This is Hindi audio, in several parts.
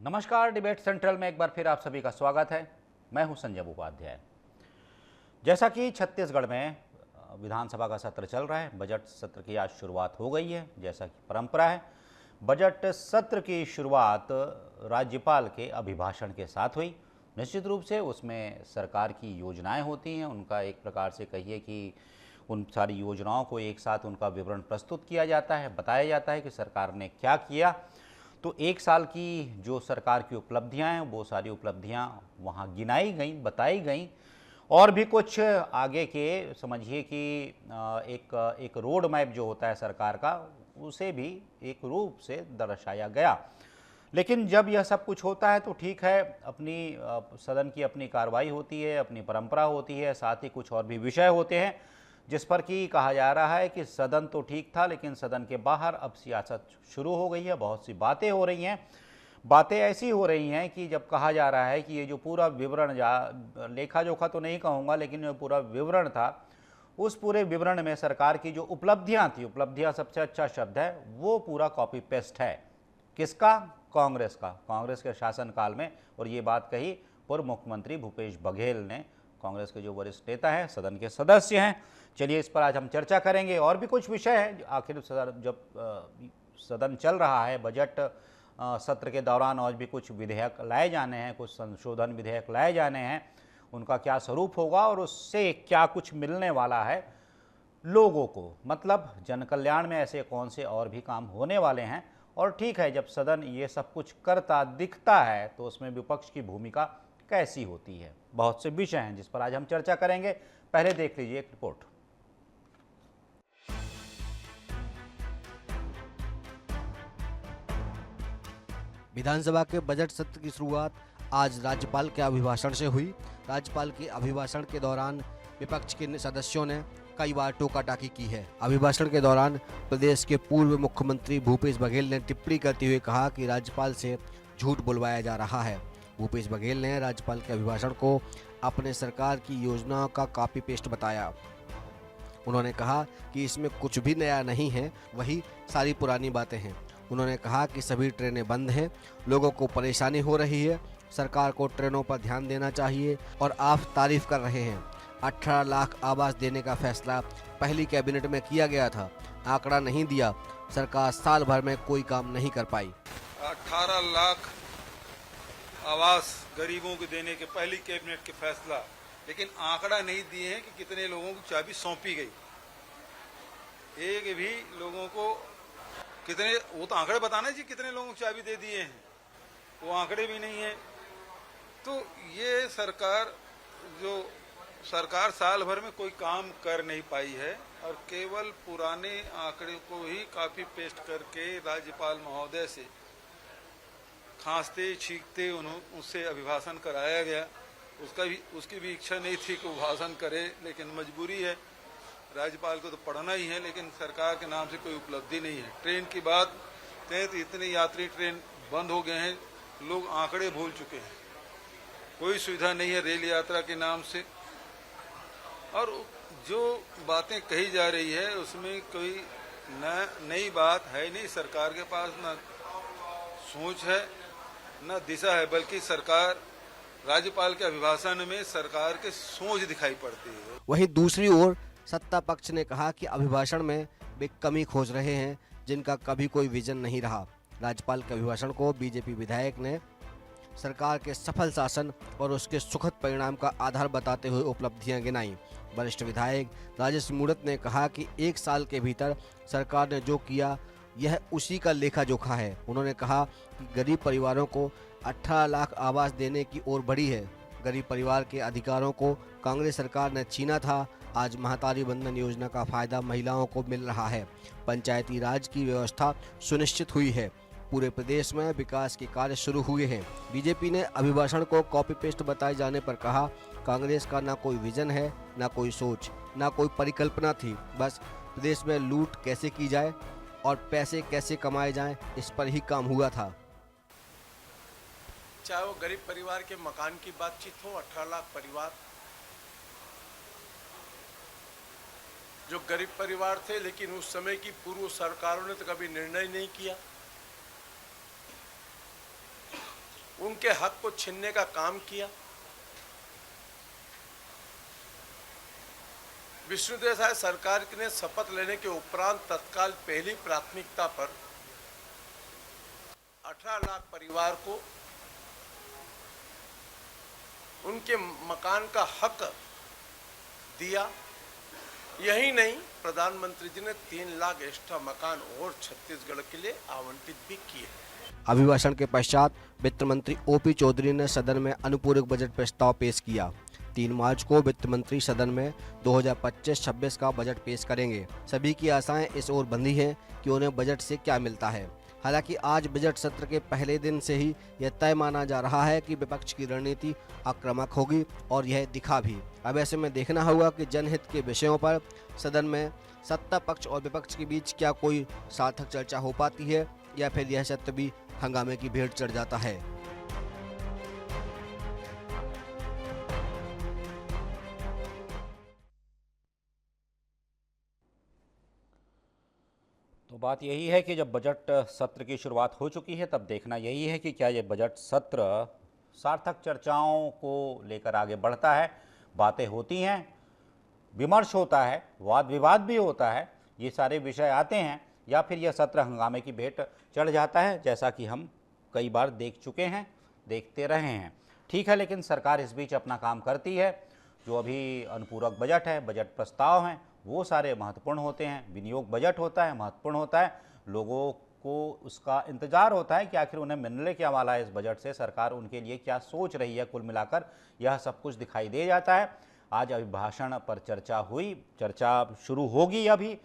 नमस्कार, डिबेट सेंट्रल में एक बार फिर आप सभी का स्वागत है। मैं हूं संजय उपाध्याय। जैसा कि छत्तीसगढ़ में विधानसभा का सत्र चल रहा है, बजट सत्र की आज शुरुआत हो गई है। जैसा कि परंपरा है, बजट सत्र की शुरुआत राज्यपाल के अभिभाषण के साथ हुई। निश्चित रूप से उसमें सरकार की योजनाएं होती हैं, उनका एक प्रकार से कहिए कि उन सारी योजनाओं को एक साथ उनका विवरण प्रस्तुत किया जाता है, बताया जाता है कि सरकार ने क्या किया। तो एक साल की जो सरकार की उपलब्धियां हैं, वो सारी उपलब्धियां वहां गिनाई गई, बताई गई, और भी कुछ आगे के समझिए कि एक रोड मैप जो होता है सरकार का, उसे भी एक रूप से दर्शाया गया। लेकिन जब यह सब कुछ होता है तो ठीक है, अपनी सदन की अपनी कार्रवाई होती है, अपनी परंपरा होती है, साथ ही कुछ और भी विषय होते हैं जिस पर कि कहा जा रहा है कि सदन तो ठीक था, लेकिन सदन के बाहर अब सियासत शुरू हो गई है। बहुत सी बातें हो रही हैं। बातें ऐसी हो रही हैं कि जब कहा जा रहा है कि ये जो पूरा विवरण, लेखा जोखा तो नहीं कहूँगा, लेकिन जो पूरा विवरण था, उस पूरे विवरण में सरकार की जो उपलब्धियां थी, उपलब्धियां सबसे अच्छा शब्द है, वो पूरा कॉपी पेस्ट है। किसका? कांग्रेस का। कांग्रेस के शासनकाल में। और ये बात कही पूर्व मुख्यमंत्री भूपेश बघेल ने, कांग्रेस के जो वरिष्ठ नेता हैं, सदन के सदस्य हैं। चलिए, इस पर आज हम चर्चा करेंगे। और भी कुछ विषय है। आखिर जब सदन चल रहा है, बजट सत्र के दौरान और भी कुछ विधेयक लाए जाने हैं, कुछ संशोधन विधेयक लाए जाने हैं, उनका क्या स्वरूप होगा और उससे क्या कुछ मिलने वाला है लोगों को, मतलब जन कल्याण में ऐसे कौन से और भी काम होने वाले हैं। और ठीक है, जब सदन ये सब कुछ करता दिखता है तो उसमें विपक्ष की भूमिका कैसी होती है। बहुत से विषय हैं जिस पर आज हम चर्चा करेंगे। पहले देख लीजिए एक रिपोर्ट। विधानसभा के बजट सत्र की शुरुआत आज राज्यपाल के अभिभाषण से हुई। राज्यपाल के अभिभाषण के दौरान विपक्ष के सदस्यों ने कई बार टोका टाकी की है। अभिभाषण के दौरान प्रदेश के पूर्व मुख्यमंत्री भूपेश बघेल ने टिप्पणी करते हुए कहा कि राज्यपाल से झूठ बुलवाया जा रहा है। भूपेश बघेल ने राज्यपाल के अभिभाषण को अपने सरकार की योजनाओं का कॉपी पेस्ट बताया। उन्होंने कहा कि इसमें कुछ भी नया नहीं है, वही सारी पुरानी बातें हैं। उन्होंने कहा कि सभी ट्रेनें बंद हैं, लोगों को परेशानी हो रही है, सरकार को ट्रेनों पर ध्यान देना चाहिए। और आप तारीफ कर रहे हैं, 18 लाख आवास देने का फैसला पहली कैबिनेट में किया गया था, आंकड़ा नहीं दिया, सरकार साल भर में कोई काम नहीं कर पाई। 18 लाख आवास गरीबों को देने के पहली कैबिनेट के फैसला, लेकिन आंकड़ा नहीं दिए हैं कि कितने लोगों को चाबी सौंपी गई। एक भी लोगों को कितने, वो तो आंकड़े बताना जी कितने लोगों को चाबी दे दिए हैं, वो आंकड़े भी नहीं है। तो ये सरकार साल भर में कोई काम कर नहीं पाई है और केवल पुराने आंकड़े को ही कॉपी पेस्ट करके राज्यपाल महोदय से खांसते छींकते उससे अभिभाषण कराया गया। उसकी भी इच्छा नहीं थी कि वो भाषण करे, लेकिन मजबूरी है, राज्यपाल को तो पढ़ना ही है। लेकिन सरकार के नाम से कोई उपलब्धि नहीं है। ट्रेन की बात कहें तो इतने यात्री ट्रेन बंद हो गए हैं, लोग आंकड़े भूल चुके हैं, कोई सुविधा नहीं है रेल यात्रा के नाम से। और जो बातें कही जा रही है उसमें कोई नई बात है नहीं। सरकार के पास न सोच है न दिशा है, बल्कि सरकार, राज्यपाल के अभिभाषण में सरकार के सोच दिखाई पड़ती है। वहीं दूसरी ओर सत्ता पक्ष ने कहा कि अभिभाषण में वे कमी खोज रहे हैं, जिनका कभी कोई विजन नहीं रहा। राज्यपाल के अभिभाषण को बीजेपी विधायक ने सरकार के सफल शासन और उसके सुखद परिणाम का आधार बताते हुए उपलब्धियां गिनाई। वरिष्ठ विधायक राजेश मूणत ने कहा कि एक साल के भीतर सरकार ने जो किया यह उसी का लेखा जोखा है। उन्होंने कहा कि गरीब परिवारों को 18 लाख आवास देने की ओर बढ़ी है। गरीब परिवार के अधिकारों को कांग्रेस सरकार ने छीना था, आज महतारी बंधन योजना का फायदा महिलाओं को मिल रहा है। पंचायती राज की व्यवस्था सुनिश्चित हुई है। पूरे प्रदेश में विकास के कार्य शुरू हुए हैं। बीजेपी ने अभिभाषण को कॉपी पेस्ट बताए जाने पर कहा, कांग्रेस का ना कोई विजन है, ना कोई सोच, ना कोई परिकल्पना थी, बस प्रदेश में लूट कैसे की जाए और पैसे कैसे कमाए जाएं, इस पर ही काम हुआ था। चाहे वो गरीब परिवार के मकान की बातचीत हो, 18 लाख परिवार जो गरीब परिवार थे, लेकिन उस समय की पूर्व सरकारों ने तो कभी निर्णय नहीं किया। उनके हक को छीनने का काम किया। विष्णुदेव साय सरकार ने शपथ लेने के उपरांत तत्काल पहली प्राथमिकता पर 18 लाख परिवार को उनके मकान का हक दिया। यही नहीं, प्रधानमंत्री जी ने 3 लाख एक्स्ट्रा मकान और छत्तीसगढ़ के लिए आवंटित भी किए। अभिभाषण के पश्चात वित्त मंत्री ओपी चौधरी ने सदन में अनुपूरक बजट प्रस्ताव पेश किया। 3 मार्च को वित्त मंत्री सदन में 2025-26 का बजट पेश करेंगे। सभी की आशाएं इस ओर बंधी हैं कि उन्हें बजट से क्या मिलता है। हालांकि आज बजट सत्र के पहले दिन से ही यह तय माना जा रहा है कि विपक्ष की रणनीति आक्रामक होगी और यह दिखा भी। अब ऐसे में देखना होगा कि जनहित के विषयों पर सदन में सत्ता पक्ष और विपक्ष के बीच क्या कोई सार्थक चर्चा हो पाती है या फिर यह सत्र भी हंगामे की भेंट चढ़ जाता है। तो बात यही है कि जब बजट सत्र की शुरुआत हो चुकी है तब देखना यही है कि क्या ये बजट सत्र सार्थक चर्चाओं को लेकर आगे बढ़ता है, बातें होती हैं, विमर्श होता है, वाद विवाद भी होता है, ये सारे विषय आते हैं, या फिर यह सत्र हंगामे की भेंट चढ़ जाता है, जैसा कि हम कई बार देख चुके हैं, देखते रहे हैं। ठीक है, लेकिन सरकार इस बीच अपना काम करती है। जो अभी अनुपूरक बजट है, बजट प्रस्ताव हैं, वो सारे महत्वपूर्ण होते हैं। विनियोग बजट होता है, महत्वपूर्ण होता है। लोगों को उसका इंतजार होता है कि आखिर उन्हें मिलने क्या वाला है इस बजट से, सरकार उनके लिए क्या सोच रही है। कुल मिलाकर यह सब कुछ दिखाई दे जाता है। आज अभिभाषण पर चर्चा हुई, चर्चा शुरू होगी। अभी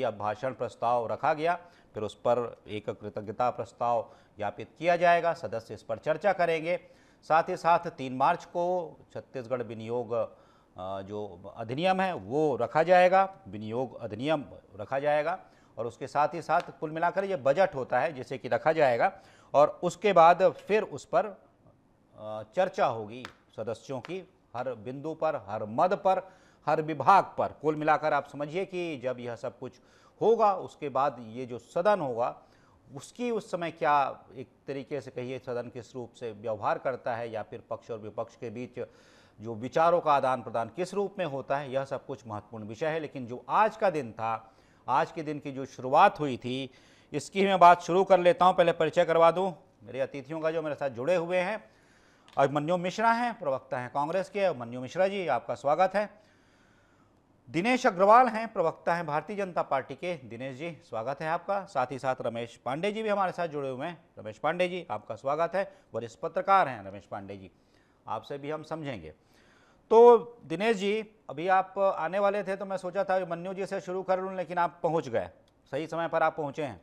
अभिभाषण प्रस्ताव रखा गया, फिर उस पर एक कृतज्ञता प्रस्ताव ज्ञापित किया जाएगा, सदस्य इस पर चर्चा करेंगे। साथ ही साथ 3 मार्च को छत्तीसगढ़ विनियोग जो अधिनियम है वो रखा जाएगा, विनियोग अधिनियम रखा जाएगा, और उसके साथ ही साथ कुल मिलाकर ये बजट होता है जिसे कि रखा जाएगा, और उसके बाद फिर उस पर चर्चा होगी सदस्यों की, हर बिंदु पर, हर मद पर, हर विभाग पर। कुल मिलाकर आप समझिए कि जब यह सब कुछ होगा उसके बाद ये जो सदन होगा उसकी उस समय क्या एक तरीके से कहिए सदन किस रूप से व्यवहार करता है, या फिर पक्ष और विपक्ष के बीच जो विचारों का आदान प्रदान किस रूप में होता है, यह सब कुछ महत्वपूर्ण विषय है। लेकिन जो आज का दिन था, आज के दिन की जो शुरुआत हुई थी, इसकी मैं बात शुरू कर लेता हूं। पहले परिचय करवा दूं मेरे अतिथियों का जो मेरे साथ जुड़े हुए हैं। अभिमन्यु मिश्रा हैं, प्रवक्ता हैं कांग्रेस के। अभिमन्यु मिश्रा जी, आपका स्वागत है। दिनेश अग्रवाल हैं, प्रवक्ता हैं भारतीय जनता पार्टी के। दिनेश जी, स्वागत है आपका। साथ ही साथ रमेश पांडे जी भी हमारे साथ जुड़े हुए हैं। रमेश पांडे जी, आपका स्वागत है। वरिष्ठ पत्रकार हैं रमेश पांडे जी, आपसे भी हम समझेंगे। तो दिनेश जी, अभी आप आने वाले थे तो मैं सोचा था अभिमन्यु जी से शुरू कर लूँ, लेकिन आप पहुँच गए, सही समय पर आप पहुँचे हैं।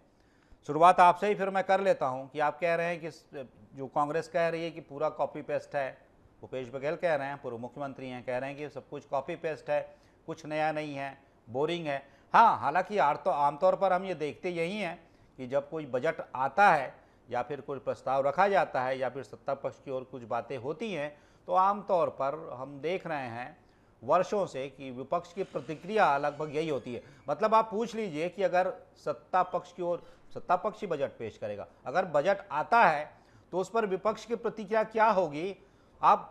शुरुआत आपसे ही फिर मैं कर लेता हूँ कि आप कह रहे हैं कि जो कांग्रेस कह रही है कि पूरा कॉपी पेस्ट है, भूपेश बघेल कह रहे हैं, पूर्व मुख्यमंत्री हैं, कह रहे हैं कि सब कुछ कॉपी पेस्ट है, कुछ नया नहीं है, बोरिंग है। हाँ, हालांकि आमतौर पर हम ये देखते यही हैं कि जब कोई बजट आता है या फिर कोई प्रस्ताव रखा जाता है या फिर सत्ता पक्ष की ओर कुछ बातें होती हैं, तो आमतौर पर हम देख रहे हैं वर्षों से कि विपक्ष की प्रतिक्रिया लगभग यही होती है। मतलब आप पूछ लीजिए कि अगर सत्ता पक्ष की ओर, सत्ता पक्ष ही बजट पेश करेगा, अगर बजट आता है तो उस पर विपक्ष की प्रतिक्रिया क्या होगी, आप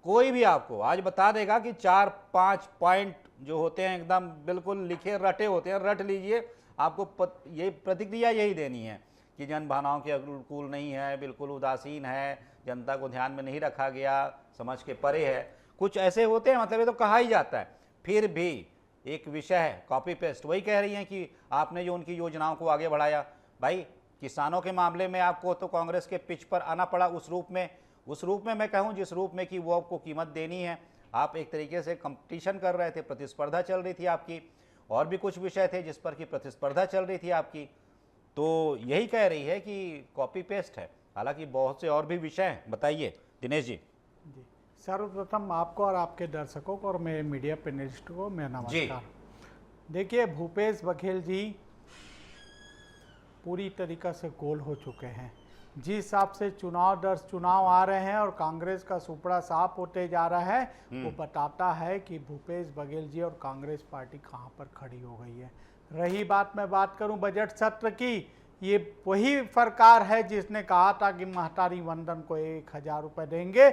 कोई भी आपको आज बता देगा कि 4-5 पॉइंट जो होते हैं एकदम बिल्कुल लिखे रटे होते हैं, रट लीजिए, आपको ये प्रतिक्रिया यही देनी है कि जन भावनाओं के अनुकूल नहीं है, बिल्कुल उदासीन है, जनता को ध्यान में नहीं रखा गया, समझ के परे है, कुछ ऐसे होते हैं। मतलब ये तो कहा ही जाता है। फिर भी एक विषय है कॉपी पेस्ट। वही कह रही हैं कि आपने जो उनकी योजनाओं को आगे बढ़ाया, भाई किसानों के मामले में आपको तो कांग्रेस के पिच पर आना पड़ा उस रूप में मैं कहूँ जिस रूप में कि वो आपको कीमत देनी है। आप एक तरीके से कंपटीशन कर रहे थे, प्रतिस्पर्धा चल रही थी आपकी, और भी कुछ विषय थे जिस पर कि प्रतिस्पर्धा चल रही थी आपकी, तो यही कह रही है कि कॉपी पेस्ट है। हालांकि बहुत से और भी विषय हैं। बताइए दिनेश जी। जी, सर्वप्रथम आपको और आपके दर्शकों को और मेरे मीडिया पैनलिस्ट को मेरा नमस्कार। देखिए, भूपेश बघेल जी पूरी तरीक़ा से गोल हो चुके हैं। जिस हिसाब से चुनाव दर चुनाव आ रहे हैं और कांग्रेस का सुपड़ा साफ होते जा रहा है, वो बताता है कि भूपेश बघेल जी और कांग्रेस पार्टी कहाँ पर खड़ी हो गई है। रही बात, मैं बात करूं बजट सत्र की, ये वही सरकार है जिसने कहा था कि महतारी वंदन को 1,000 रुपये देंगे,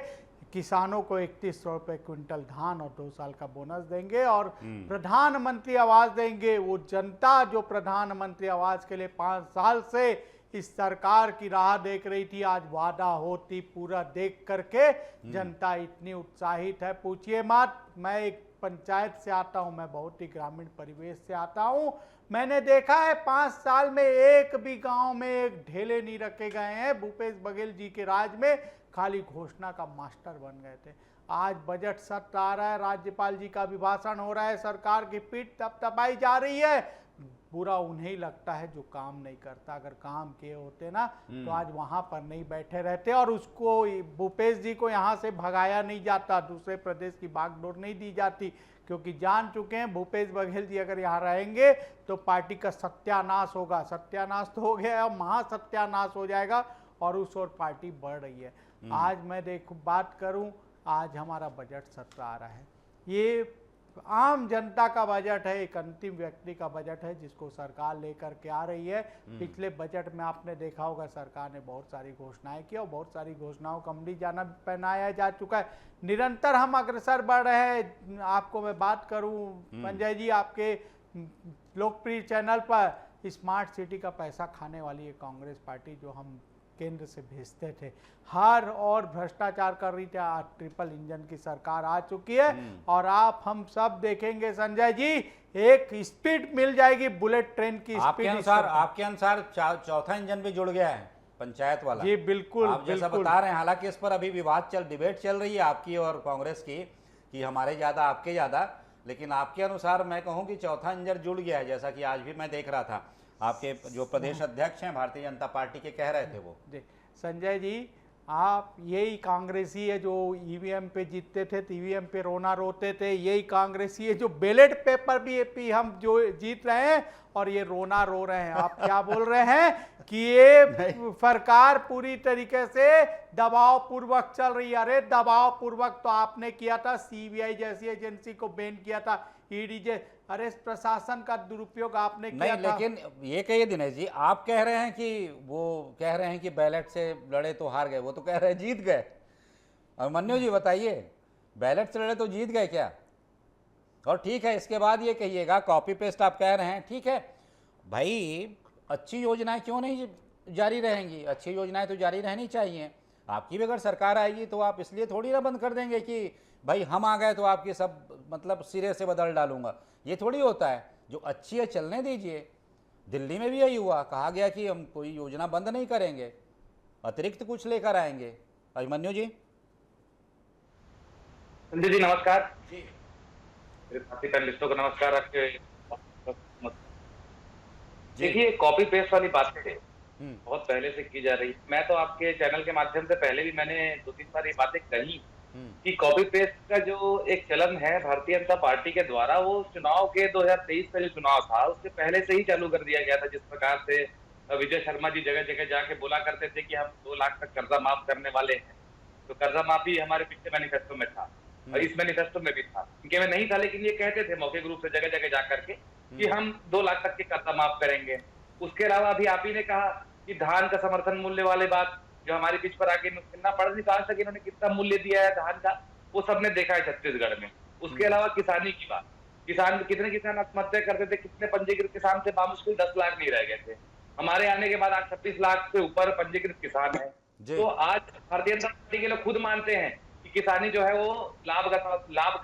किसानों को 3100 रुपये क्विंटल धान और 2 साल का बोनस देंगे और प्रधानमंत्री आवास देंगे। वो जनता जो प्रधानमंत्री आवास के लिए 5 साल से इस सरकार की राह देख रही थी, आज वादा होती पूरा देख करके जनता इतनी उत्साहित है, पूछिए मत। मैं एक पंचायत से आता हूं, मैं बहुत ही ग्रामीण परिवेश से आता हूं। मैंने देखा है 5 साल में एक भी गांव में एक ढेले नहीं रखे गए हैं। भूपेश बघेल जी के राज में खाली घोषणा का मास्टर बन गए थे। आज बजट सत्र आ रहा है, राज्यपाल जी का अभिभाषण हो रहा है, सरकार की पीठ थपथपाई जा रही है। बुरा उन्हें लगता है जो काम नहीं करता। अगर काम किए होते ना तो आज वहां पर नहीं बैठे रहते और उसको भूपेश जी को यहाँ से भगाया नहीं जाता, दूसरे प्रदेश की बागडोर नहीं दी जाती, क्योंकि जान चुके हैं भूपेश बघेल जी अगर यहाँ रहेंगे तो पार्टी का सत्यानाश होगा। सत्यानाश तो हो गया, महासत्यानाश हो जाएगा और उस ओर पार्टी बढ़ रही है। आज मैं बात करूं, आज हमारा बजट सत्र आ रहा है। ये आम जनता का बजट है, एक अंतिम व्यक्ति का बजट है जिसको सरकार लेकर के आ रही है। पिछले बजट में आपने देखा होगा सरकार ने बहुत सारी घोषणाएं की और बहुत सारी घोषणाओं का अमली जाना पहनाया जा चुका है। निरंतर हम अग्रसर बढ़ रहे हैं। आपको मैं बात करूं संजय जी, आपके लोकप्रिय चैनल पर स्मार्ट सिटी का पैसा खाने वाली है कांग्रेस पार्टी, जो हम केंद्र से भेजते थे, हर और भ्रष्टाचार कर रही थी। आज ट्रिपल इंजन की सरकार आ चुकी है और आप हम सब देखेंगे संजय जी, एक स्पीड मिल जाएगी बुलेट ट्रेन की आपके स्पीड। अनुसार चौथा इंजन भी जुड़ गया है, पंचायत वाला। जी बिल्कुल, आप जैसा बता रहे हैं, हालांकि इस पर अभी विवाद डिबेट चल रही है आपकी और कांग्रेस की कि हमारे ज्यादा आपके ज्यादा, लेकिन आपके अनुसार मैं कहूं कि चौथा इंजन जुड़ गया है। जैसा कि आज भी मैं देख रहा था, आपके जो प्रदेश अध्यक्ष हैं भारतीय जनता पार्टी के कह रहे थे वो। संजय जी, आप यही कांग्रेसी है जो ईवीएम पे जीतते थे, ईवीएम पे रोना रोते थे। यही कांग्रेसी है जो बैलेट पेपर भी हम जो जीत रहे हैं और ये रोना रो रहे हैं। आप क्या बोल रहे हैं कि ये सरकार पूरी तरीके से दबाव पूर्वक चल रही है। अरे दबाव पूर्वक तो आपने किया था, सीबीआई जैसी एजेंसी को बैन किया था, ईडी अरे प्रशासन का दुरुपयोग आपने किया नहीं था। लेकिन ये कहिए दिनेश जी, आप कह रहे हैं कि वो कह रहे हैं कि बैलेट से लड़े तो हार गए, वो तो कह रहे हैं जीत गए। अभिमन्यु जी बताइए, बैलेट से लड़े तो जीत गए क्या? और ठीक है, इसके बाद ये कहिएगा कॉपी पेस्ट आप कह रहे हैं, ठीक है भाई, अच्छी योजनाएं क्यों नहीं जारी रहेंगी? अच्छी योजनाएं तो जारी रहनी चाहिए। आपकी भी अगर सरकार आएगी तो आप इसलिए थोड़ी ना बंद कर देंगे कि भाई हम आ गए तो आपकी सब मतलब सिरे से बदल डालूंगा। ये थोड़ी होता है, जो अच्छी है चलने दीजिए। दिल्ली में भी यही हुआ, कहा गया कि हम कोई योजना बंद नहीं करेंगे, अतिरिक्त कुछ लेकर आएंगे। अभिमन्यु जी। संजय जी नमस्कार जी, मेरे साथी पैनलिस्टों को नमस्कार। देखिए, कॉपी पेस्ट वाली बातें बहुत पहले से की जा रही। मैं तो आपके चैनल के माध्यम से पहले भी मैंने 2-3 बार ये बातें कही कि कॉपी पेस्ट का जो एक चलन है भारतीय जनता पार्टी के द्वारा, वो चुनाव के 2023 का जो चुनाव था उसके पहले से ही चालू कर दिया गया था। जिस प्रकार से विजय शर्मा जी जगह जगह जाके बोला करते थे कि हम 2 लाख तक कर्जा माफ करने वाले हैं, तो कर्जा माफी हमारे पिछले मैनिफेस्टो में था और इस मैनिफेस्टो में भी था। इनके में नहीं था, लेकिन ये कहते थे मौखिक रूप से जगह जगह जा करके कि हम 2 लाख तक के कर्जा माफ करेंगे। उसके अलावा अभी आप ही ने कहा कि धान का समर्थन मूल्य वाले बात जो हमारी पिच पर आके कितना पढ़ नहीं, आज तक इन्होंने कितना मूल्य दिया है धान का, वो सबने देखा है छत्तीसगढ़ में। उसके अलावा किसानी की बात, कितने किसान आत्महत्या करते थे, कितने पंजीकृत किसान से बामुश्किल 10 लाख नहीं रह गए थे। हमारे आने के बाद आज 26 लाख से ऊपर पंजीकृत किसान है। तो आज भारतीय जनता पार्टी के लोग खुद मानते हैं कि किसानी जो है वो लाभ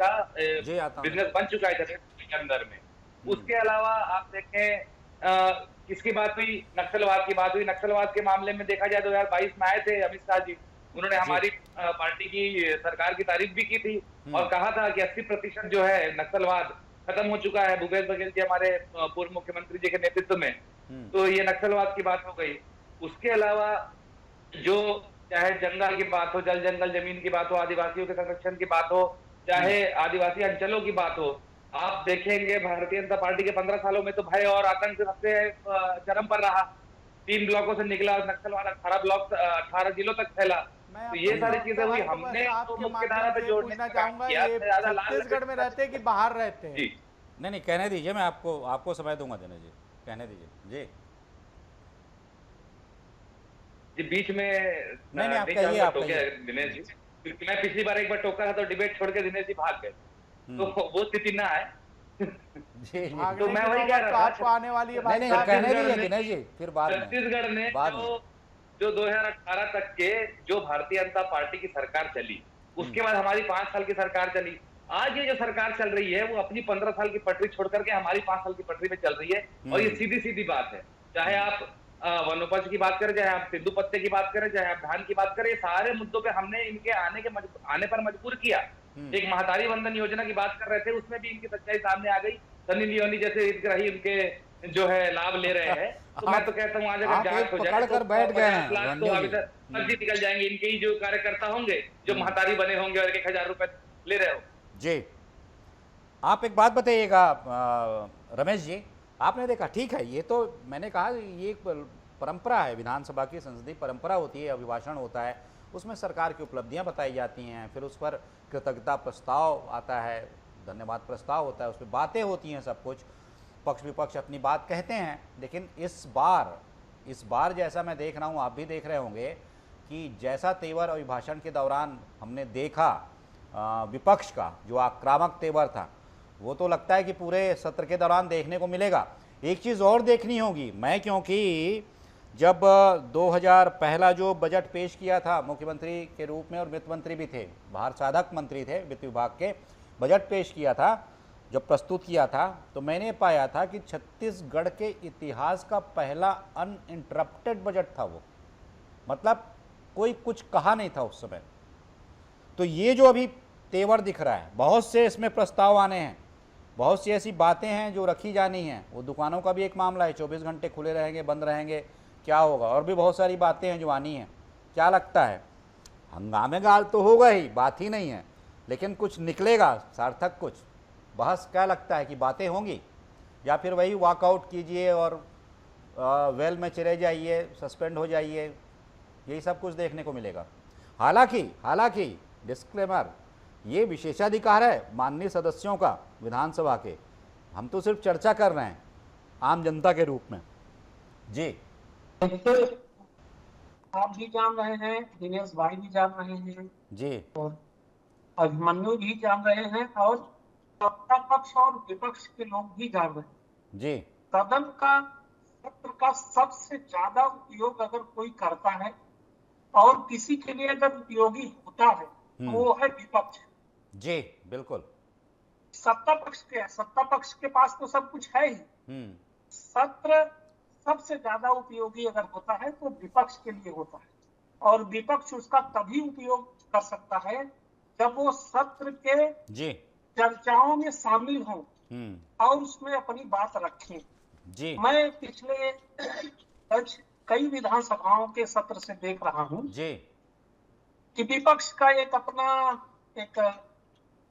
का बिजनेस बन चुका है छत्तीसगढ़ के अंदर में। उसके अलावा आप देखें किसकी बात हुई, नक्सलवाद की बात हुई। नक्सलवाद के मामले में देखा जाए 2022 में आए थे अमित शाह जी, उन्होंने हमारी पार्टी की सरकार की तारीफ भी की थी और कहा था कि 80% जो है नक्सलवाद खत्म हो चुका है भूपेश बघेल जी हमारे पूर्व मुख्यमंत्री जी के नेतृत्व में। तो ये नक्सलवाद की बात हो गई। उसके अलावा जो चाहे जंगल की बात हो, जल जंगल जमीन की बात हो, आदिवासियों के संरक्षण की बात हो, चाहे आदिवासी अंचलों की बात हो, आप देखेंगे भारतीय जनता पार्टी के 15 सालों में तो भय और आतंक सबसे चरम पर रहा। 3 ब्लॉकों से निकला नक्सलवाद, 18 जिलों तक फैला। तो ये सारी चीजें हुई। हमने तो मुख्य धारा पे जोड़ने का काम किया। छत्तीसगढ़ में रहते हैं कि बाहर रहते हैं? जी नहीं कहने दीजिए, मैं आपको समय दूंगा दिनेश जी, कहने दीजिए जी। जी बीच में नहीं, आप नहीं कहिए, चाहूंगा आप टोके कहिए। दिनेश जी, क्योंकि मैं पिछली बार एक बार टोका था तो डिबेट छोड़ के दिनेश जी भाग गए, तो वो स्थिति ना आए। जी जी तो भागने मैं की वही कह नौबत तो रहा आपको था, आने वाली है नहीं भाई नहीं, साहब। कहने छत्तीसगढ़ दीजिए ने दिनेश जी, फिर बाद में, छत्तीसगढ़ ने बाद में। जो 2018 तक के जो भारतीय जनता पार्टी की सरकार चली, उसके बाद हमारी 5 साल की सरकार चली। आज ये जो सरकार चल रही है वो अपनी 15 साल की पटरी छोड़ करके हमारी 5 साल की पटरी पे चल रही है, और ये सीधी सीधी बात है। चाहे आप वनोपज की बात करें, चाहे आप सिंधु पत्ते की बात करें, चाहे आप धान की बात करें, ये सारे मुद्दों पे हमने इनके आने पर मजबूर किया। एक महतारी वंदन योजना की बात कर रहे थे, उसमें भी इनकी सच्चाई सामने आ गई। सनी लियोनी जैसे हितग्राही उनके जो है लाभ ले रहे हैं, तो मैं तो कहता हूँ आज अगर आप जांच एक हो पकड़ जाए तो कर बैठ गए 50 हैं, लाख तो रंजन अभी जी। तक फर्जी निकल जाएंगे। इनके ही जो कार्यकर्ता होंगे जो महतारी बने होंगे और 1,000 रुपए ले रहे हो। जी, आप एक बात बताइएगा रमेश जी, आपने देखा, ठीक है, ये तो मैंने कहा ये एक परंपरा है, विधानसभा की संसदीय परंपरा होती है, अभिभाषण होता है, उसमें सरकार की उपलब्धियां बताई जाती हैं, फिर उस पर कृतज्ञता प्रस्ताव आता है, धन्यवाद प्रस्ताव होता है, उस पर बातें होती हैं, सब कुछ पक्ष विपक्ष अपनी बात कहते हैं। लेकिन इस बार जैसा मैं देख रहा हूँ, आप भी देख रहे होंगे कि जैसा तेवर अभिभाषण के दौरान हमने देखा विपक्ष का जो आक्रामक तेवर था, वो तो लगता है कि पूरे सत्र के दौरान देखने को मिलेगा। एक चीज़ और देखनी होगी, मैं क्योंकि जब 2000 पहला जो बजट पेश किया था मुख्यमंत्री के रूप में, और वित्त मंत्री भी थे, भार साधक मंत्री थे वित्त विभाग के, बजट पेश किया था, जब प्रस्तुत किया था, तो मैंने पाया था कि छत्तीसगढ़ के इतिहास का पहला अनइंटरप्टेड बजट था वो, मतलब कोई कुछ कहा नहीं था उस समय। तो ये जो अभी तेवर दिख रहा है, बहुत से इसमें प्रस्ताव आने हैं, बहुत सी ऐसी बातें हैं जो रखी जानी हैं। वो दुकानों का भी एक मामला है, 24 घंटे खुले रहेंगे, बंद रहेंगे, क्या होगा, और भी बहुत सारी बातें हैं जो आनी हैं। क्या लगता है, हंगामे गाल तो होगा ही, बात ही नहीं है, लेकिन कुछ निकलेगा सार्थक, कुछ बहस, क्या लगता है कि बातें होंगी, या फिर वही वॉकआउट कीजिए और वेल में चले जाइए, सस्पेंड हो जाइए, यही सब कुछ देखने को मिलेगा। हालांकि डिस्क्लेमर, ये विशेषाधिकार है माननीय सदस्यों का विधानसभा के, हम तो सिर्फ चर्चा कर रहे हैं आम जनता के रूप में। जी देखिए, आप भी जान रहे हैं, दिनेश भाई भी जान रहे हैं, जी, और अभिमन्यु भी जान रहे हैं, और सत्ता पक्ष और विपक्ष के लोग भी जान रहे हैं। जी, सदन का सत्र का सबसे ज्यादा उपयोग अगर कोई करता है और किसी के लिए अगर उपयोगी होता है तो वो है विपक्ष। जी, बिल्कुल। सत्ता पक्ष के पास तो सब कुछ है ही। सत्र सबसे ज्यादा उपयोगी अगर होता है तो विपक्ष के लिए होता है, और विपक्ष उसका तभी उपयोग कर सकता है जब वो सत्र के जी, चर्चाओं में शामिल हों और उसमें अपनी बात रखें। जी, मैं पिछले कई विधानसभाओं के सत्र से देख रहा हूं जी, कि विपक्ष का एक अपना एक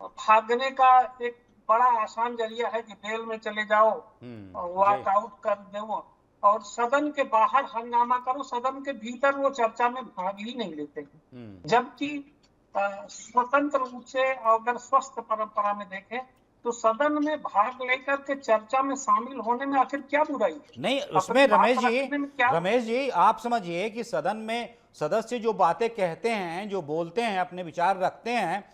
भागने का एक बड़ा आसान जरिया है कि जेल में चले जाओ और वॉकआउट कर दो और सदन के बाहर हंगामा करो, सदन के भीतर वो चर्चा में भाग ही नहीं लेते हैं। जबकि स्वतंत्र रूप से अगर स्वस्थ परंपरा में देखें तो सदन में भाग लेकर के चर्चा में शामिल होने में आखिर क्या बुराई है? नहीं, उसमें रमेश जी आप समझिए कि सदन में सदस्य जो बातें कहते हैं, जो बोलते हैं, अपने विचार रखते हैं,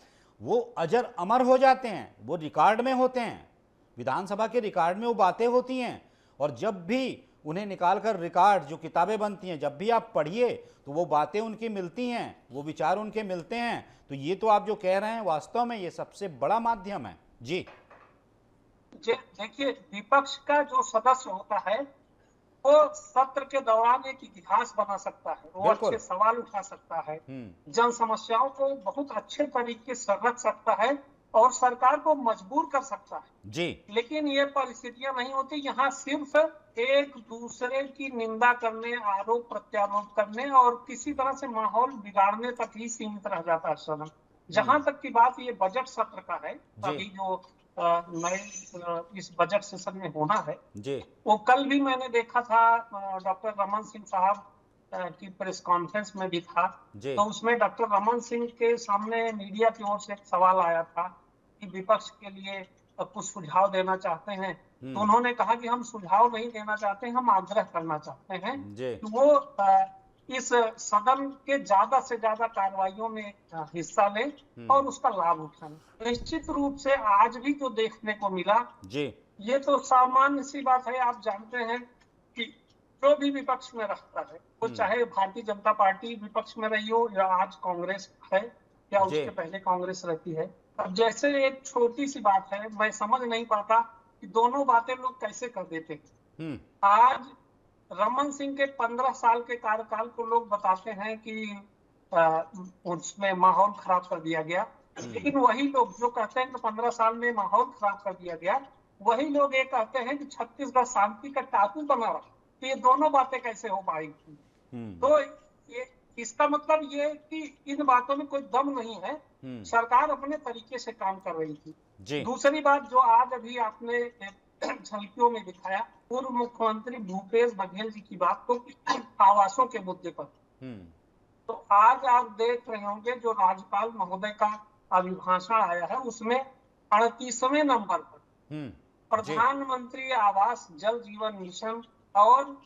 वो अजर अमर हो जाते हैं, वो रिकॉर्ड में होते हैं, विधानसभा के रिकॉर्ड में वो बातें होती हैं, और जब भी उन्हें निकालकर रिकॉर्ड जो किताबें बनती हैं, जब भी आप पढ़िए तो वो बातें उनकी मिलती हैं, वो विचार उनके मिलते हैं। तो ये तो आप जो कह रहे हैं वास्तव में ये सबसे बड़ा माध्यम है। जी देखिए, विपक्ष का जो सदस्य होता है वो सत्र के दौरान एक इतिहास बना सकता है, वो अच्छे सवाल उठा सकता है, जन समस्याओं को बहुत अच्छे तरीके से रख सकता है और सरकार को मजबूर कर सकता है। जी, लेकिन ये परिस्थितियां नहीं होती। यहाँ सिर्फ एक दूसरे की निंदा करने, आरोप प्रत्यारोप करने और किसी तरह से माहौल बिगाड़ने तक ही सीमित रह जाता है सदन। जहां तक की बात ये बजट सत्र का है, अभी जो नए इस बजट सेशन में होना है जी, वो कल भी मैंने देखा था, डॉक्टर रमन सिंह साहब की प्रेस कॉन्फ्रेंस में भी था, तो उसमें डॉक्टर रमन सिंह के सामने मीडिया की ओर से एक सवाल आया था कि विपक्ष के लिए कुछ सुझाव देना चाहते हैं, तो उन्होंने कहा कि हम सुझाव नहीं देना चाहते, हम आग्रह करना चाहते हैं कि वो इस सदन के ज्यादा से ज्यादा कार्रवाइयों में हिस्सा लें और उसका लाभ उठाएं। निश्चित रूप से आज भी जो देखने को मिला जी, ये तो सामान्य सी बात है। आप जानते हैं कि जो भी विपक्ष में रहता है, वो चाहे भारतीय जनता पार्टी विपक्ष में रही हो या आज कांग्रेस है या उसके पहले कांग्रेस रहती है। अब जैसे एक छोटी सी बात है, मैं समझ नहीं पाता कि दोनों बातें लोग कैसे कर देते हैं। आज रमन सिंह के 15 साल के कार्यकाल को लोग बताते हैं कि उसमें माहौल खराब कर दिया गया, लेकिन वही लोग जो कहते हैं कि 15 साल में माहौल खराब कर दिया गया, वही लोग ये कहते हैं कि छत्तीसगढ़ शांति का टापू बना रहा। तो ये दोनों बातें कैसे हो पाएगी? तो ये इसका मतलब ये कि इन बातों में कोई दम नहीं है। सरकार अपने तरीके से काम कर रही थी। दूसरी बात जो आज अभी आपने झलकियों में दिखाया, पूर्व मुख्यमंत्री भूपेश बघेल जी की बात को आवासों के मुद्दे पर, तो आज आप देख रहे होंगे जो राज्यपाल महोदय का अभिभाषण आया है उसमें 38वें नंबर पर प्रधानमंत्री आवास, जल जीवन मिशन और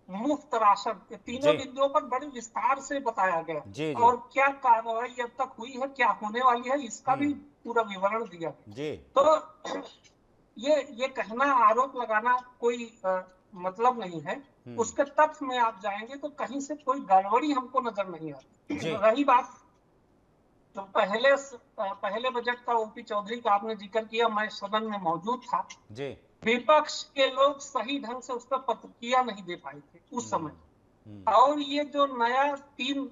मुफ्त राशन, ये तीनों बिंदुओं पर बड़े विस्तार से बताया गया और क्या कार्रवाई अब तक हुई है, क्या होने वाली है, इसका भी पूरा विवरण दिया। तो ये कहना, आरोप लगाना कोई मतलब नहीं है। उसके तथ्य में आप जाएंगे तो कहीं से कोई गड़बड़ी हमको नजर नहीं आती। रही बात तो पहले बजट का ओपी चौधरी का आपने जिक्र किया, मैं सदन में मौजूद था। विपक्ष के लोग सही ढंग से उस पर प्रतिक्रिया नहीं दे पाए थे उस समय। और ये जो नया 3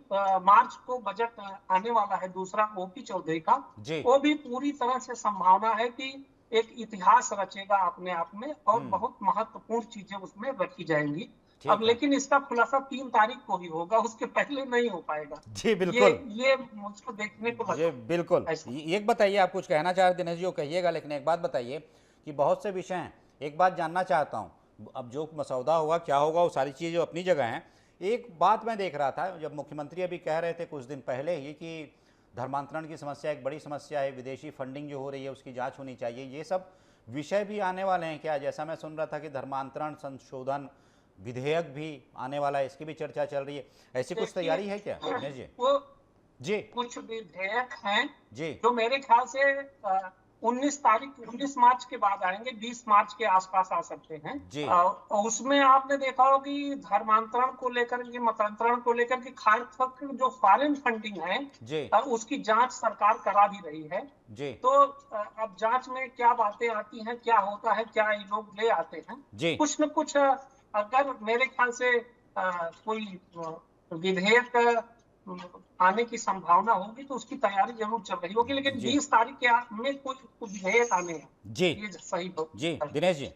मार्च को बजट आने वाला है दूसरा ओपी चौधरी का, वो भी पूरी तरह से संभावना है कि एक इतिहास रचेगा अपने आप में और बहुत महत्वपूर्ण चीजें उसमें रखी जाएंगी। अब लेकिन इसका खुलासा 3 तारीख को ही होगा, उसके पहले नहीं हो पाएगा। जी बिल्कुल, ये मुझको देखने को लगा। बिल्कुल। एक बताइए, आप कुछ कहना चाह रहे दिनेश जी, वो कहिएगा, लेकिन एक बात बताइए कि बहुत से विषय हैं। एक बात जानना चाहता हूँ, अब जो मसौदा होगा क्या होगा वो सारी चीज़ें अपनी जगह हैं। एक बात मैं देख रहा था, जब मुख्यमंत्री अभी कह रहे थे कुछ दिन पहले ही कि धर्मांतरण की समस्या एक बड़ी समस्या है, विदेशी फंडिंग जो हो रही है उसकी जांच होनी चाहिए, ये सब विषय भी आने वाले हैं क्या? जैसा मैं सुन रहा था कि धर्मांतरण संशोधन विधेयक भी आने वाला है, इसकी भी चर्चा चल रही है। ऐसी कुछ तैयारी है क्या दिनेश जी? वो जी कुछ विधेयक हैं जी जो मेरे ख्याल से 19 मार्च के बाद आएंगे, 20 मार्च के आसपास आ सकते हैं जी। और उसमें आपने देखा होगा कि धर्मांतरण को लेकर के, मतांतरण को लेकर के खास जो फॉरेन फंडिंग है जी, उसकी जांच सरकार करा भी रही है जी। तो अब जांच में क्या बातें आती हैं, क्या होता है, क्या ये लोग ले आते हैं जी। कुछ न कुछ अगर मेरे ख्याल से कोई विधेयक आने की संभावना होगी तो उसकी तैयारी जरूर चल रही होगी, लेकिन 20 तारीख के में कुछ विधेयक आने हैं जी, ये सही जी। दिनेश जी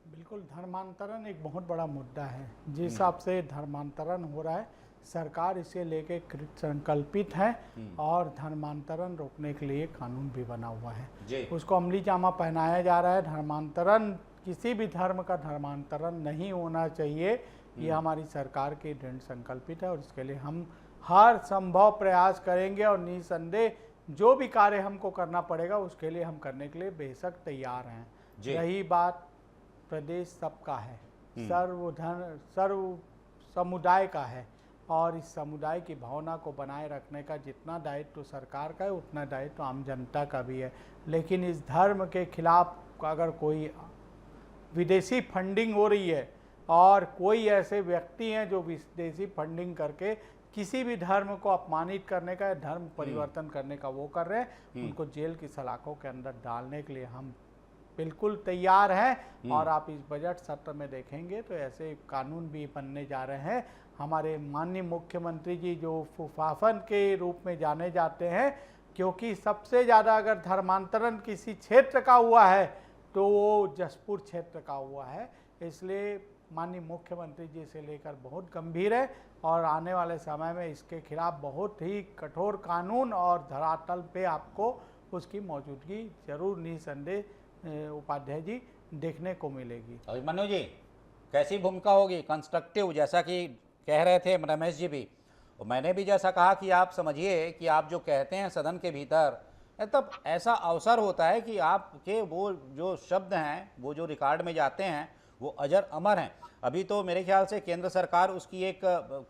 बिल्कुल, धर्मांतरण एक बहुत बड़ा मुद्दा है। जिस हिसाब से धर्मांतरण हो रहा है, सरकार इसे लेके कृत संकल्पित है और धर्मांतरण रोकने के लिए कानून भी बना हुआ है। उसको अमली जामा पहनाया जा रहा है। धर्मांतरण, किसी भी धर्म का धर्मांतरण नहीं होना चाहिए, ये हमारी सरकार की दृढ़ संकल्पित है और इसके लिए हम हर संभव प्रयास करेंगे और निसंदेह जो भी कार्य हमको करना पड़ेगा उसके लिए हम करने के लिए बेशक तैयार हैं। रही बात, प्रदेश सबका है, सर्व समुदाय का है और इस समुदाय की भावना को बनाए रखने का जितना दायित्व सरकार का है उतना दायित्व आम जनता का भी है। लेकिन इस धर्म के खिलाफ अगर कोई विदेशी फंडिंग हो रही है और कोई ऐसे व्यक्ति हैं जो विदेशी फंडिंग करके किसी भी धर्म को अपमानित करने का, धर्म परिवर्तन करने का वो कर रहे हैं, उनको जेल की सलाखों के अंदर डालने के लिए हम बिल्कुल तैयार हैं। और आप इस बजट सत्र में देखेंगे तो ऐसे कानून भी बनने जा रहे हैं। हमारे माननीय मुख्यमंत्री जी जो फूफाफन के रूप में जाने जाते हैं, क्योंकि सबसे ज़्यादा अगर धर्मांतरण किसी क्षेत्र का हुआ है तो वो जसपुर क्षेत्र का हुआ है। इसलिए माननीय मुख्यमंत्री जी से लेकर बहुत गंभीर है और आने वाले समय में इसके खिलाफ बहुत ही कठोर कानून और धरातल पे आपको उसकी मौजूदगी जरूर निसंदेह उपाध्याय जी देखने को मिलेगी। अभिमन्यु जी, कैसी भूमिका होगी? कंस्ट्रक्टिव, जैसा कि कह रहे थे रमेश जी भी और मैंने भी जैसा कहा कि आप समझिए कि आप जो कहते हैं सदन के भीतर, तब ऐसा अवसर होता है कि आपके वो जो शब्द हैं वो जो रिकॉर्ड में जाते हैं वो अजर अमर हैं। अभी तो मेरे ख्याल से केंद्र सरकार उसकी एक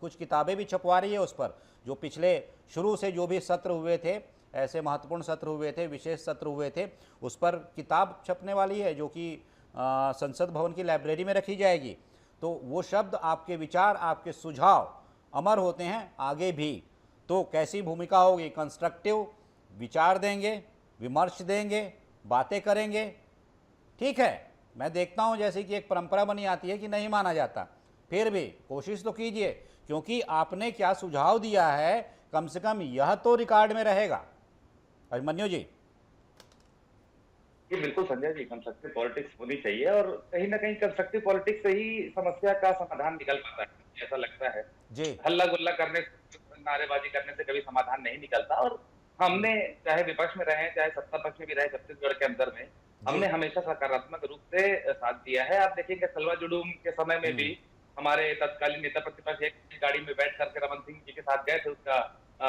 कुछ किताबें भी छपवा रही है उस पर, जो पिछले शुरू से जो भी सत्र हुए थे, ऐसे महत्वपूर्ण सत्र हुए थे, विशेष सत्र हुए थे, उस पर किताब छपने वाली है जो कि संसद भवन की लाइब्रेरी में रखी जाएगी। तो वो शब्द, आपके विचार, आपके सुझाव अमर होते हैं आगे भी। तो कैसी भूमिका होगी? कंस्ट्रक्टिव विचार देंगे, विमर्श देंगे, बातें करेंगे, ठीक है। मैं देखता हूं जैसे कि एक परंपरा बनी आती है कि नहीं माना जाता, फिर भी कोशिश तो कीजिए, क्योंकि आपने क्या सुझाव दिया है कम से कम यह तो रिकॉर्ड में रहेगा। अभिमन्यु जी। ये बिल्कुल संजय जी, कंस्ट्रक्टिव पॉलिटिक्स होनी चाहिए और कहीं ना कहीं कंस्ट्रक्टिव पॉलिटिक्स से ही समस्या का समाधान निकल पाता है, ऐसा लगता है जी। हल्ला गुल्ला करने से, नारेबाजी करने से कभी समाधान नहीं निकलता। और हमने चाहे विपक्ष में रहे, चाहे सत्ता पक्ष में भी रहे, छत्तीसगढ़ के अंदर में हमने हमेशा सकारात्मक रूप से साथ दिया है। आप देखेंगे सलवा जुडूम के समय में भी हमारे तत्कालीन नेता प्रतिपक्ष एक गाड़ी में बैठ करके रमन सिंह जी के साथ गए थे उसका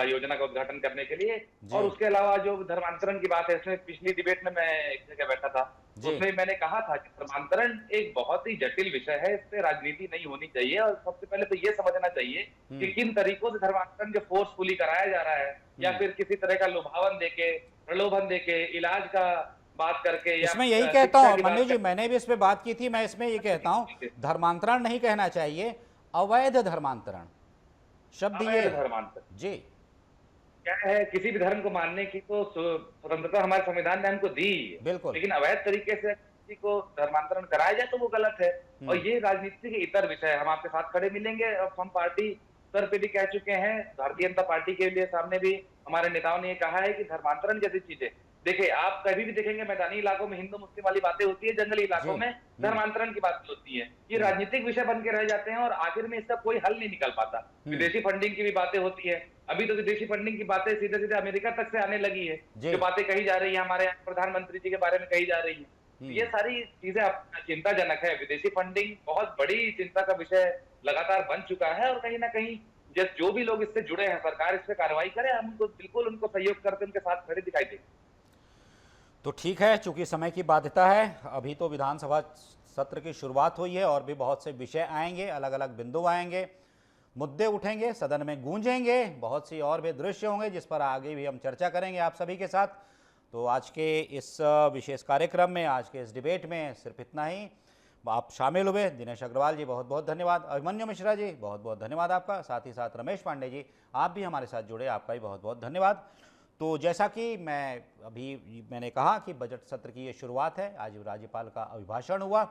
योजना का उद्घाटन करने के लिए। और उसके अलावा जो धर्मांतरण की बात है, इसमें पिछली डिबेट में मैं एक जगह बैठा था, उसमें मैंने कहा था कि धर्मांतरण एक बहुत ही जटिल विषय है, इस पे राजनीति नहीं होनी चाहिए और सबसे पहले तो ये समझना चाहिए कि किन तरीकों से धर्मांतरण जो फोर्सफुली कराया जा रहा है या फिर किसी तरह का लुभावन देके, प्रलोभन देके, इलाज का बात करके, या इसमें यही कहता हूँ मन्नू जी, मैंने भी इस पे बात की थी, मैं इसमें ये कहता हूँ धर्मांतरण नहीं कहना चाहिए, अवैध धर्मांतरण शब्द ये धर्मांतरण जी क्या है। किसी भी धर्म को मानने की तो स्वतंत्रता हमारे संविधान ने हमको दी, बिल्कुल, लेकिन अवैध तरीके से किसी को धर्मांतरण कराया जाए तो वो गलत है। और ये राजनीति के इतर विषय है। हम आपके साथ खड़े मिलेंगे। अब हम पार्टी स्तर पे भी कह चुके हैं, भारतीय जनता पार्टी के लिए सामने भी हमारे नेताओं ने ये कहा है कि धर्मांतरण जैसी चीजें, देखिए आप कभी भी देखेंगे मैदानी इलाकों में हिंदू मुस्लिम वाली बातें होती है, जंगली इलाकों में धर्मांतरण की बातें होती है। ये राजनीतिक विषय बन के रह जाते हैं और आखिर में इसका कोई हल नहीं निकल पाता। विदेशी फंडिंग की भी बातें होती है। अभी तो विदेशी फंडिंग की बातें सीधे सीधे अमेरिका तक से आने लगी है, जो बातें कही जा रही है हमारे प्रधानमंत्री जी के बारे में कही जा रही है। ये सारी चीजें चिंताजनक है। विदेशी फंडिंग बहुत बड़ी चिंता का विषय लगातार बन चुका है और कहीं ना कहीं जो भी लोग इससे जुड़े हैं, सरकार इस पे कार्रवाई करे, हम तो बिल्कुल उनको सहयोग करके उनके साथ खड़े दिखाई देंगे। तो ठीक है, चूंकि समय की बाध्यता है, अभी तो विधानसभा सत्र की शुरुआत हुई है और भी बहुत से विषय आएंगे, अलग अलग बिंदु आएंगे, मुद्दे उठेंगे, सदन में गूंजेंगे, बहुत सी और भी दृश्य होंगे जिस पर आगे भी हम चर्चा करेंगे आप सभी के साथ। तो आज के इस विशेष कार्यक्रम में, आज के इस डिबेट में सिर्फ इतना ही। आप शामिल हुए, दिनेश अग्रवाल जी बहुत बहुत धन्यवाद, अभिमन्यु मिश्रा जी बहुत बहुत धन्यवाद आपका, साथ ही साथ रमेश पांडे जी आप भी हमारे साथ जुड़े, आपका भी बहुत बहुत धन्यवाद। तो जैसा कि मैंने कहा कि बजट सत्र की ये शुरुआत है, आज राज्यपाल का अभिभाषण हुआ,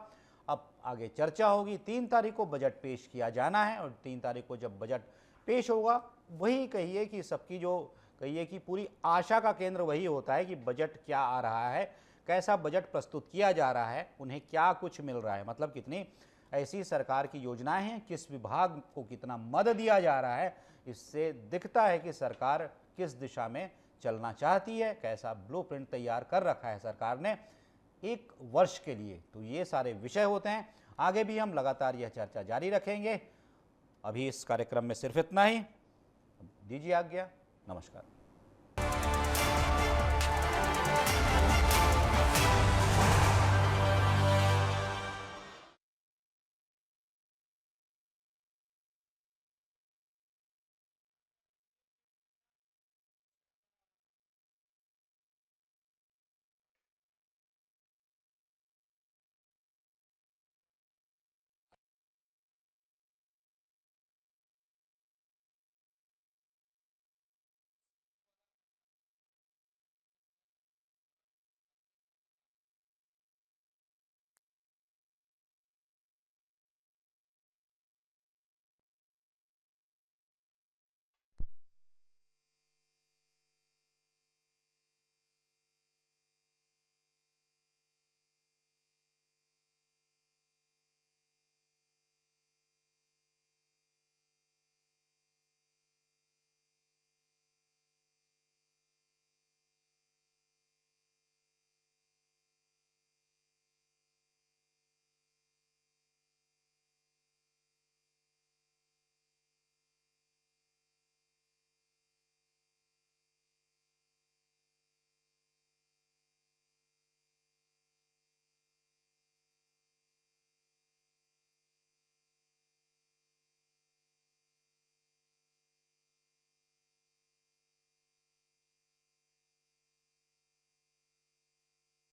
अब आगे चर्चा होगी। 3 तारीख को बजट पेश किया जाना है और 3 तारीख को जब बजट पेश होगा, वही कहिए कि सबकी जो कहिए कि पूरी आशा का केंद्र वही होता है कि बजट क्या आ रहा है, कैसा बजट प्रस्तुत किया जा रहा है, उन्हें क्या कुछ मिल रहा है, मतलब कितनी ऐसी सरकार की योजनाएं हैं, किस विभाग को कितना मद दिया जा रहा है। इससे दिखता है कि सरकार किस दिशा में चलना चाहती है, कैसा ब्लूप्रिंट तैयार कर रखा है सरकार ने 1 वर्ष के लिए। तो ये सारे विषय होते हैं, आगे भी हम लगातार यह चर्चा जारी रखेंगे। अभी इस कार्यक्रम में सिर्फ इतना ही, दीजिए आज्ञा, नमस्कार।